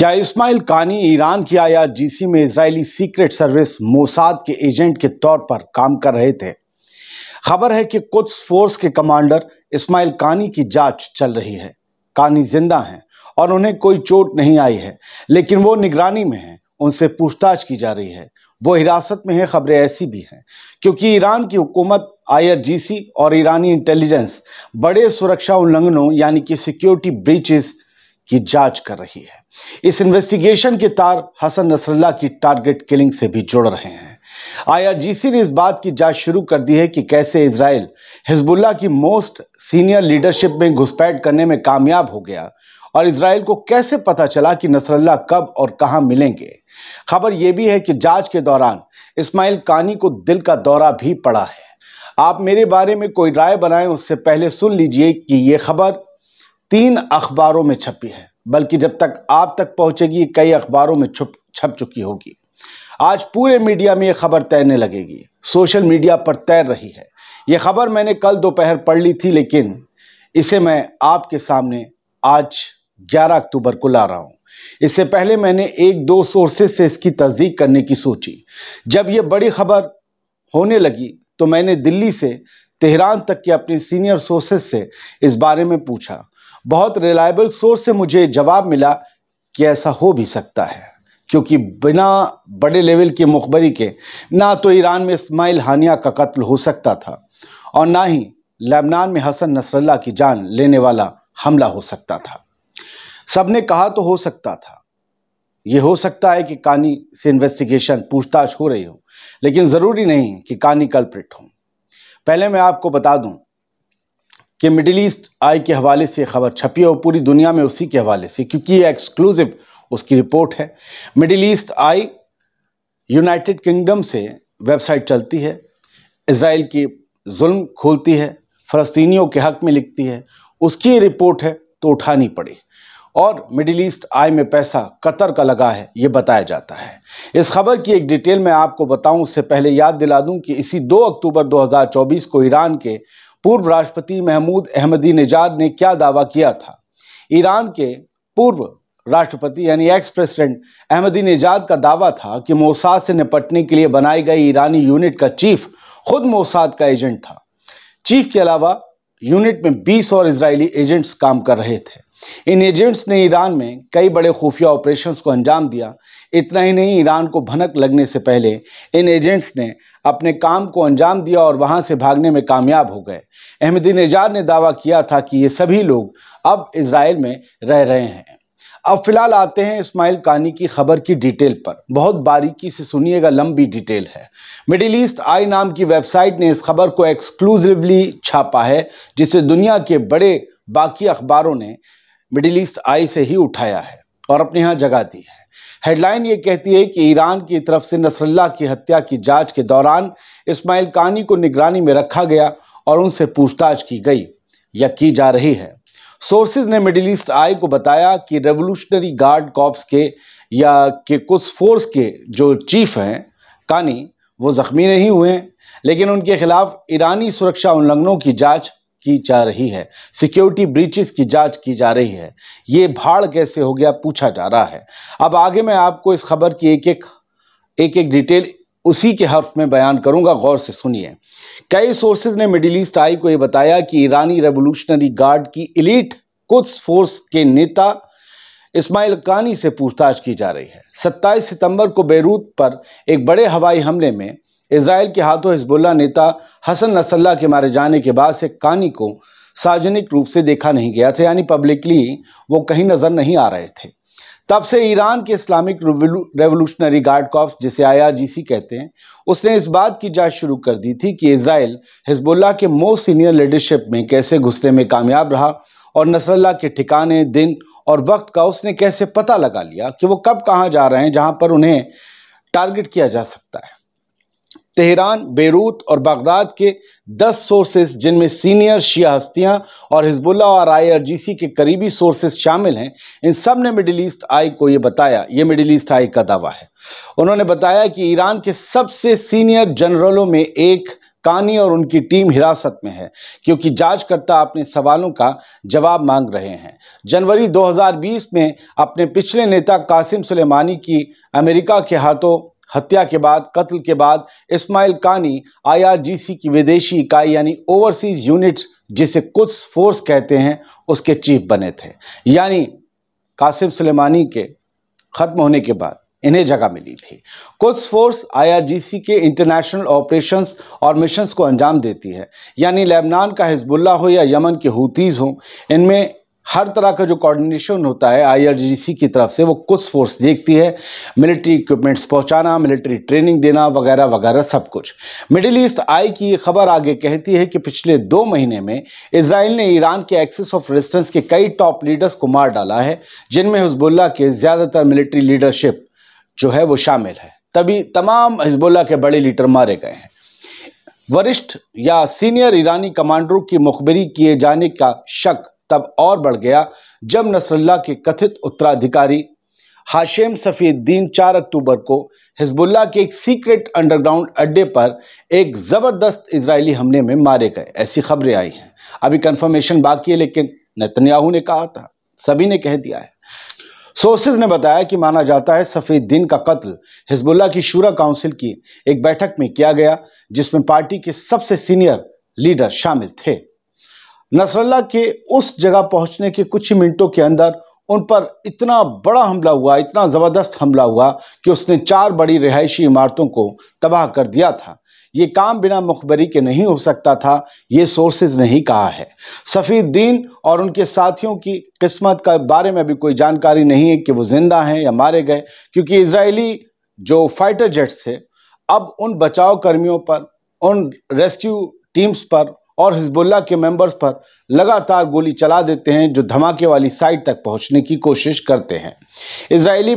क्या इस्माइल कानी ईरान की आईआरजीसी में इजरायली सीक्रेट सर्विस मोसाद के एजेंट के तौर पर काम कर रहे थे? खबर है कि कुद्स फोर्स के कमांडर इस्माइल कानी की जांच चल रही है। कानी जिंदा हैं और उन्हें कोई चोट नहीं आई है, लेकिन वो निगरानी में हैं। उनसे पूछताछ की जा रही है। वो हिरासत में है। खबरें ऐसी भी हैं क्योंकि ईरान की हुकूमत आईआरजीसी और ईरानी इंटेलिजेंस बड़े सुरक्षा उल्लंघनों यानी कि सिक्योरिटी ब्रीचेस की जांच कर रही है। इस इन्वेस्टिगेशन के तार हसन नसरल्लाह की टारगेट किलिंग से भी जुड़ रहे हैं। आईआरजीसी ने इस बात की जांच शुरू कर दी है कि कैसे इजराइल हिजबुल्लाह की मोस्ट सीनियर लीडरशिप में घुसपैठ करने में कामयाब हो गया और इजराइल को कैसे पता चला कि नसरल्लाह कब और कहां मिलेंगे। खबर यह भी है कि जांच के दौरान इस्माइल कानी को दिल का दौरा भी पड़ा है। आप मेरे बारे में कोई राय बनाएं उससे पहले सुन लीजिए कि यह खबर 3 अखबारों में छपी है, बल्कि जब तक आप तक पहुंचेगी कई अखबारों में छप चुकी होगी। आज पूरे मीडिया में यह खबर तैरने लगेगी। सोशल मीडिया पर तैर रही है। यह खबर मैंने कल दोपहर पढ़ ली थी, लेकिन इसे मैं आपके सामने आज 11 अक्टूबर को ला रहा हूं। इससे पहले मैंने 1-2 सोर्सेस से इसकी तस्दीक करने की सोची। जब यह बड़ी खबर होने लगी तो मैंने दिल्ली से तेहरान तक के अपने सीनियर सोर्सेस से इस बारे में पूछा। बहुत रिलायबल सोर्स से मुझे जवाब मिला कि ऐसा हो भी सकता है, क्योंकि बिना बड़े लेवल की मुखबरी के ना तो ईरान में इस्माइल हानिया का कत्ल हो सकता था और ना ही लेबनान में हसन नसरल्लाह की जान लेने वाला हमला हो सकता था। सबने कहा तो हो सकता था। यह हो सकता है कि कानी से इन्वेस्टिगेशन पूछताछ हो रही हो, लेकिन जरूरी नहीं कि कानी कल्प्रिट हो। पहले मैं आपको बता दूं कि मिडिल ईस्ट आई के हवाले से खबर छपी है और पूरी दुनिया में उसी के हवाले से, क्योंकि ये एक्सक्लूसिव उसकी रिपोर्ट है। मिडिल ईस्ट आई यूनाइटेड किंगडम से वेबसाइट चलती है, इजराइल की जुल्म खोलती है, फ़लस्तीनियों के हक में लिखती है। उसकी रिपोर्ट है तो उठानी पड़ी। और मिडिल ईस्ट आई में पैसा कतर का लगा है, ये बताया जाता है। इस खबर की एक डिटेल मैं आपको बताऊं उससे पहले याद दिला दूं कि इसी 2 अक्टूबर 2024 को ईरान के पूर्व राष्ट्रपति महमूद अहमदीनेजाद ने क्या दावा किया था। ईरान के पूर्व राष्ट्रपति यानी एक्स प्रेसिडेंट अहमदीनेजाद का दावा था कि मोसाद से निपटने के लिए बनाई गई ईरानी यूनिट का चीफ खुद मोसाद का एजेंट था। चीफ के अलावा यूनिट में 20 और इजरायली एजेंट्स काम कर रहे थे। इन एजेंट्स ने ईरान में कई बड़े खुफिया ऑपरेशंस को अंजाम दिया। इतना ही नहीं, ईरान को भनक लगने से पहले इन एजेंट्स ने अपने काम को अंजाम दिया और वहां से भागने में कामयाब हो गए। अहमदीनेजाद ने दावा किया था कि ये सभी लोग अब इजराइल में रह रहे हैं। अब फिलहाल आते हैं इस्माइल कानी की खबर की डिटेल पर। बहुत बारीकी से सुनिएगा, लंबी डिटेल है। मिडिल ईस्ट आई नाम की वेबसाइट ने इस खबर को एक्सक्लूसिवली छापा है, जिसे दुनिया के बड़े बाकी अखबारों ने मिडिल ईस्ट आई से ही उठाया है और अपने यहाँ जगह दी है। हेडलाइन ये कहती है कि ईरान की तरफ से नसरल्लाह की हत्या की जांच के दौरान इस्माइल कानी को निगरानी में रखा गया और उनसे पूछताछ की गई या की जा रही है। सोर्सेज ने मिडिल ईस्ट आई को बताया कि रेवोल्यूशनरी गार्ड कॉर्प्स के कुछ फोर्स के जो चीफ हैं कानी, वो जख्मी नहीं हुए हैं, लेकिन उनके खिलाफ ईरानी सुरक्षा उल्लंघनों की जांच की जा रही है। सिक्योरिटी ब्रीचेस की जांच की जा रही है। ये भाड़ कैसे हो गया पूछा जा रहा है। अब आगे मैं आपको इस खबर की एक एक डिटेल उसी के हर्फ में बयान करूंगा, गौर से सुनिए। कई सोर्सेज ने मिडिल ईस्ट आई को यह बताया कि ईरानी रेवोल्यूशनरी गार्ड की एलीट कुद्स फोर्स के नेता इस्माइल कानी से पूछताछ की जा रही है। 27 सितंबर को बेरूत पर एक बड़े हवाई हमले में इजराइल के हाथों हिजबुल्लाह नेता हसन नसरल्लाह के मारे जाने के बाद से कानी को सार्वजनिक रूप से देखा नहीं गया था, यानी पब्लिकली वो कहीं नजर नहीं आ रहे थे। तब से ईरान के इस्लामिक रेवोल्यूशनरी गार्ड कॉर्प्स, जिसे आईआरजीसी कहते हैं, उसने इस बात की जांच शुरू कर दी थी कि इजराइल हिजबुल्लाह के मोस्ट सीनियर लीडरशिप में कैसे घुसने में कामयाब रहा और नसरल्लाह के ठिकाने, दिन और वक्त का उसने कैसे पता लगा लिया कि वो कब कहाँ जा रहे हैं जहां पर उन्हें टारगेट किया जा सकता है। तेहरान, बेरूत और बगदाद के 10 सोर्सेस, जिनमें सीनियर शिया हस्तियां और हिजबुल्लाह और आईआरजीसी के करीबी सोर्सेस शामिल हैं, इन सब ने मिडिल ईस्ट आई को ये बताया। ये मिडिल ईस्ट आई का दावा है। उन्होंने बताया कि ईरान के सबसे सीनियर जनरलों में एक कानी और उनकी टीम हिरासत में है क्योंकि जांचकर्ता अपने सवालों का जवाब मांग रहे हैं। जनवरी 2020 में अपने पिछले नेता कासिम सुलेमानी की अमेरिका के हाथों हत्या के बाद, कत्ल के बाद इस्माइल कानी IRGC की विदेशी इकाई यानी ओवरसीज यूनिट, जिसे कुद्स फोर्स कहते हैं, उसके चीफ बने थे। यानी कासिम सुलेमानी के खत्म होने के बाद इन्हें जगह मिली थी। कुद्स फोर्स IRGC के इंटरनेशनल ऑपरेशंस और मिशंस को अंजाम देती है, यानी लेबनान का हिजबुल्लाह हो या यमन के हूतीज हो, इनमें हर तरह का जो कोऑर्डिनेशन होता है IRGC की तरफ से वो कुद्स फोर्स देखती है। मिलिट्री इक्विपमेंट्स पहुंचाना, मिलिट्री ट्रेनिंग देना वगैरह वगैरह सब कुछ। मिडिल ईस्ट आई की ये खबर आगे कहती है कि पिछले 2 महीने में इजराइल ने ईरान के एक्सिस ऑफ रेजिस्टेंस के कई टॉप लीडर्स को मार डाला है, जिनमें हिजबुल्लाह के ज़्यादातर मिलिट्री लीडरशिप जो है वो शामिल है। तभी तमाम हिजबुल्लाह के बड़े लीडर मारे गए हैं। वरिष्ठ या सीनियर ईरानी कमांडरों की मुखबिरी किए जाने का शक तब और बढ़ गया जब नसरल्लाह के कथित उत्तराधिकारी हाशेम सफीउद्दीन 4 अक्टूबर को हिजबुल्लाह के एक सीक्रेट अंडरग्राउंड अड्डे पर एक जबरदस्त इजरायली हमले में मारे गए। ऐसी खबरें आई हैं, अभी कंफर्मेशन बाकी है, लेकिन नेतन्याहू ने कहा था, सभी ने कह दिया है। सोर्सेज ने बताया कि माना जाता है सफीउद्दीन का कत्ल हिजबुल्लाह की शूरा काउंसिल की एक बैठक में किया गया, जिसमें पार्टी के सबसे सीनियर लीडर शामिल थे। नसरल्लाह के उस जगह पहुंचने के कुछ ही मिनटों के अंदर उन पर इतना बड़ा हमला हुआ, इतना ज़बरदस्त हमला हुआ कि उसने 4 बड़ी रिहायशी इमारतों को तबाह कर दिया था। ये काम बिना मुखबरी के नहीं हो सकता था, ये सोर्सेज ने ही कहा है। सफीउद्दीन और उनके साथियों की किस्मत के बारे में भी कोई जानकारी नहीं है कि वो जिंदा हैं या मारे गए, क्योंकि इजरायली जो फाइटर जेट्स थे अब उन बचाव कर्मियों पर, उन रेस्क्यू टीम्स पर और हिजबुल्लाह के मेंबर्स पर लगातार गोली चला देते हैं, जो धमाके वाली साइट तक पहुंचने की कोशिश करते हैं। इजरायली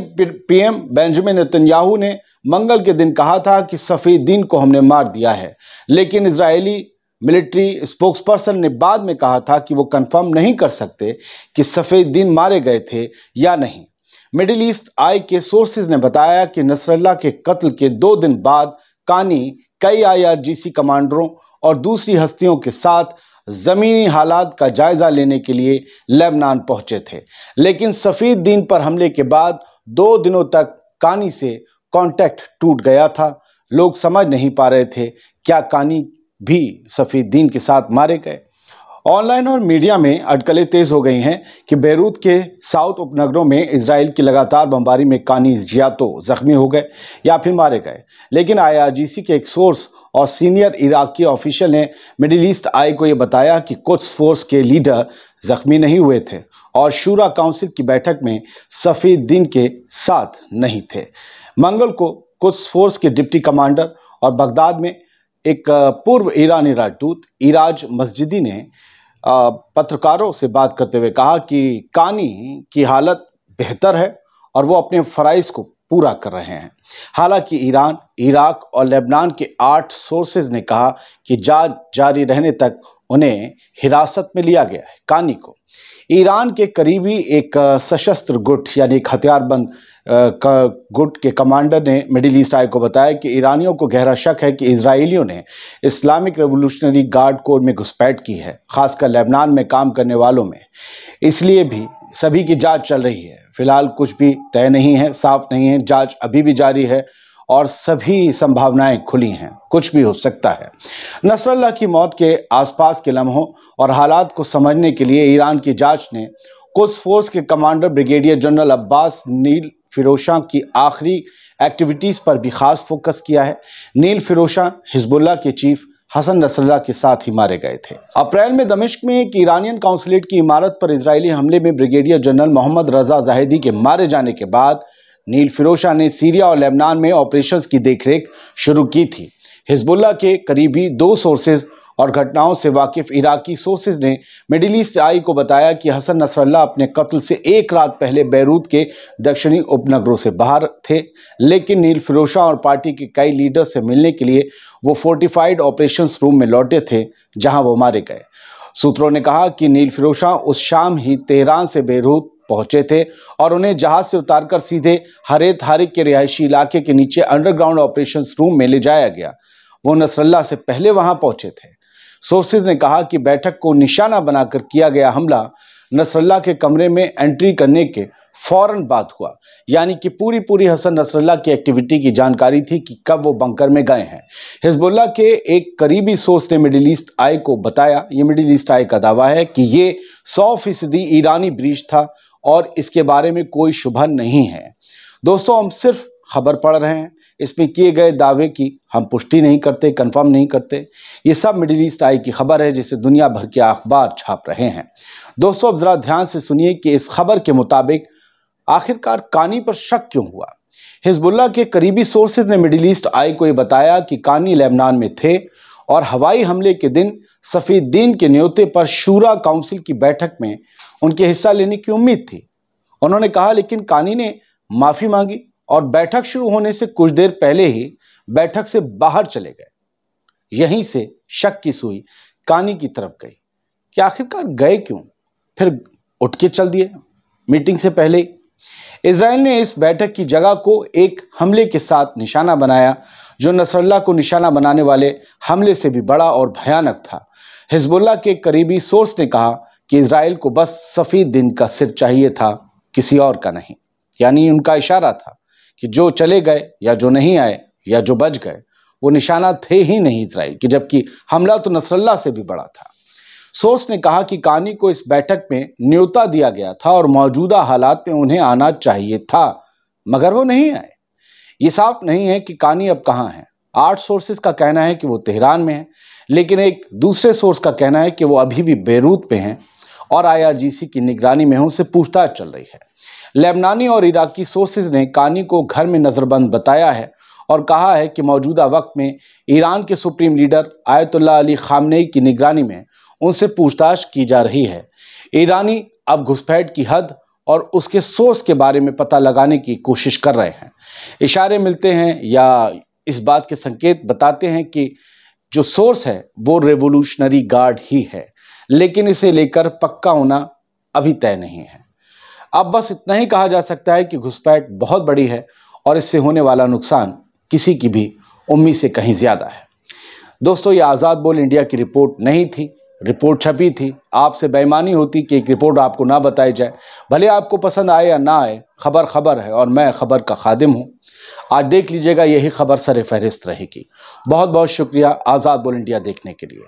PM बेंजामिन नेतन्याहू ने मंगल के दिन कहा था कि सफीउद्दीन को हमने मार दिया है, लेकिन इजरायली मिलिट्री स्पोक्सपर्सन ने बाद में कहा था कि वो कंफर्म नहीं कर सकते कि सफीउद्दीन मारे गए थे या नहीं। मिडिल ईस्ट आई के सोर्सेज ने बताया कि नसरल्लाह के कत्ल के 2 दिन बाद कानी कई IRGC कमांडरों और दूसरी हस्तियों के साथ ज़मीनी हालात का जायजा लेने के लिए लेबनान पहुंचे थे, लेकिन सफीउद्दीन पर हमले के बाद 2 दिनों तक कानी से कांटेक्ट टूट गया था। लोग समझ नहीं पा रहे थे क्या कानी भी सफीउद्दीन के साथ मारे गए। ऑनलाइन और मीडिया में अटकलें तेज हो गई हैं कि बेरूत के साउथ उपनगरों में इजराइल की लगातार बमबारी में कानी या तो जख्मी हो गए या फिर मारे गए, लेकिन IRGC के एक सोर्स और सीनियर इराकी ऑफिशियल ने मिडिल ईस्ट आई को यह बताया कि कुद्स फोर्स के लीडर जख्मी नहीं हुए थे और शूरा काउंसिल की बैठक में सफीउद्दीन के साथ नहीं थे। मंगल को कुद्स फोर्स के डिप्टी कमांडर और बगदाद में एक पूर्व ईरानी राजदूत इराज मस्जिदी ने पत्रकारों से बात करते हुए कहा कि कानी की हालत बेहतर है और वो अपने फराइज को पूरा कर रहे हैं। हालांकि ईरान, इराक और लेबनान के 8 सोर्सेज ने कहा कि जांच जारी रहने तक उन्हें हिरासत में लिया गया है। कानी को ईरान के करीबी एक सशस्त्र गुट यानी एक हथियारबंद गुट के कमांडर ने मिडिल ईस्ट आई को बताया कि ईरानियों को गहरा शक है कि इजरायलियों ने इस्लामिक रेवोल्यूशनरी गार्ड कोर में घुसपैठ की है, खासकर लेबनान में काम करने वालों में। इसलिए भी सभी की जांच चल रही है। फिलहाल कुछ भी तय नहीं है, साफ नहीं है, जांच अभी भी जारी है और सभी संभावनाएं खुली हैं, कुछ भी हो सकता है। नसरल्लाह की मौत के आसपास के लम्हों और हालात को समझने के लिए ईरान की जांच ने कुद्स फोर्स के कमांडर ब्रिगेडियर जनरल अब्बास नील फिरोशा की आखिरी एक्टिविटीज़ पर भी खास फोकस किया है। नील फिरोशा हिजबुल्लाह के चीफ हसन नसरल्लाह के साथ ही मारे गए थे। अप्रैल में दमिश्क में एक ईरानियन काउंसलेट की इमारत पर इजरायली हमले में ब्रिगेडियर जनरल मोहम्मद रजा जाहिदी के मारे जाने के बाद नील फिरोशा ने सीरिया और लेबनान में ऑपरेशंस की देखरेख शुरू की थी। हिजबुल्लाह के करीबी 2 सोर्सेज और घटनाओं से वाकिफ इराकी सोर्सेज ने मिडिल ईस्ट आई को बताया कि हसन नसरल्लाह अपने कत्ल से 1 रात पहले बैरूत के दक्षिणी उपनगरों से बाहर थे, लेकिन नील फिरोशा और पार्टी के कई लीडर से मिलने के लिए वो फोर्टिफाइड ऑपरेशंस रूम में लौटे थे, जहां वो मारे गए। सूत्रों ने कहा कि नील फिरोशा उस शाम ही तेहरान से बैरूत पहुंचे थे और उन्हें जहाज से उतारकर सीधे हरेत हारिक के रिहायशी इलाके के नीचे अंडरग्राउंड ऑपरेशंस रूम में ले जाया गया। वो नसरल्ला से पहले वहां पहुंचे थे। सोर्सेज ने कहा कि बैठक को निशाना बनाकर किया गया हमला नसरल्ला के कमरे में एंट्री करने के फौरन बाद हुआ, यानी कि पूरी हसन नसरल्ला की एक्टिविटी की जानकारी थी कि कब वो बंकर में गए हैं। हिजबुल्लाह के एक करीबी सोर्स ने मिडिल ईस्ट आई को बताया, ये मिडिल ईस्ट आई का दावा है कि ये 100% ईरानी ब्रीच था और इसके बारे में कोई शुबह नहीं है। दोस्तों, हम सिर्फ खबर पढ़ रहे हैं, इसमें किए गए दावे की हम पुष्टि नहीं करते, कंफर्म नहीं करते। ये सब मिडिल ईस्ट आई की खबर है जिसे दुनिया भर के अखबार छाप रहे हैं। दोस्तों, अब जरा ध्यान से सुनिए कि इस खबर के मुताबिक आखिरकार कानी पर शक क्यों हुआ। हिजबुल्लाह के करीबी सोर्सेज ने मिडिल ईस्ट आई को ये बताया कि कानी लेबनान में थे और हवाई हमले के दिन सफीद्दीन के न्योते पर शूरा काउंसिल की बैठक में उनके हिस्सा लेने की उम्मीद थी। उन्होंने कहा, लेकिन कानी ने माफी मांगी और बैठक शुरू होने से कुछ देर पहले ही बैठक से बाहर चले गए। यहीं से शक की सुई कानी की तरफ गई कि आखिरकार गए क्यों, फिर उठ के चल दिए मीटिंग से पहले ही। इजराइल ने इस बैठक की जगह को एक हमले के साथ निशाना बनाया जो नसरल्ला को निशाना बनाने वाले हमले से भी बड़ा और भयानक था। हिजबुल्लाह के करीबी सोर्स ने कहा कि इजराइल को बस सफीद्दीन का सिर चाहिए था, किसी और का नहीं। यानी उनका इशारा था कि जो चले गए या जो नहीं आए या जो बच गए वो निशाना थे ही नहीं इजराइल की, जबकि हमला तो नसरल्ला से भी बड़ा था। सोर्स ने कहा कि कानी को इस बैठक में न्योता दिया गया था और मौजूदा हालात में उन्हें आना चाहिए था, मगर वो नहीं आए। ये साफ नहीं है कि कानी अब कहाँ है। 8 सोर्सेज का कहना है कि वो तेहरान में है, लेकिन एक दूसरे सोर्स का कहना है कि वो अभी भी बेरूत पे हैं और IRGC की निगरानी में उनसे पूछताछ चल रही है। लेबनानी और इराकी सोर्सेज ने कानी को घर में नजरबंद बताया है और कहा है कि मौजूदा वक्त में ईरान के supreme leader Ayatollah Ali Khamenei की निगरानी में उनसे पूछताछ की जा रही है। ईरानी अब घुसपैठ की हद और उसके सोर्स के बारे में पता लगाने की कोशिश कर रहे हैं। इशारे मिलते हैं या इस बात के संकेत बताते हैं कि जो सोर्स है वो रेवोल्यूशनरी गार्ड ही है, लेकिन इसे लेकर पक्का होना अभी तय नहीं है। अब बस इतना ही कहा जा सकता है कि घुसपैठ बहुत बड़ी है और इससे होने वाला नुकसान किसी की भी उम्मीद से कहीं ज्यादा है। दोस्तों, ये आज़ाद बोल इंडिया की रिपोर्ट नहीं थी, रिपोर्ट छपी थी। आपसे बेईमानी होती कि एक रिपोर्ट आपको ना बताई जाए। भले आपको पसंद आए या ना आए, खबर खबर है और मैं खबर का खादिम हूँ। आज देख लीजिएगा, यही खबर सर फहरिस्त रहेगी। बहुत बहुत शुक्रिया आज़ाद बोल इंडिया देखने के लिए।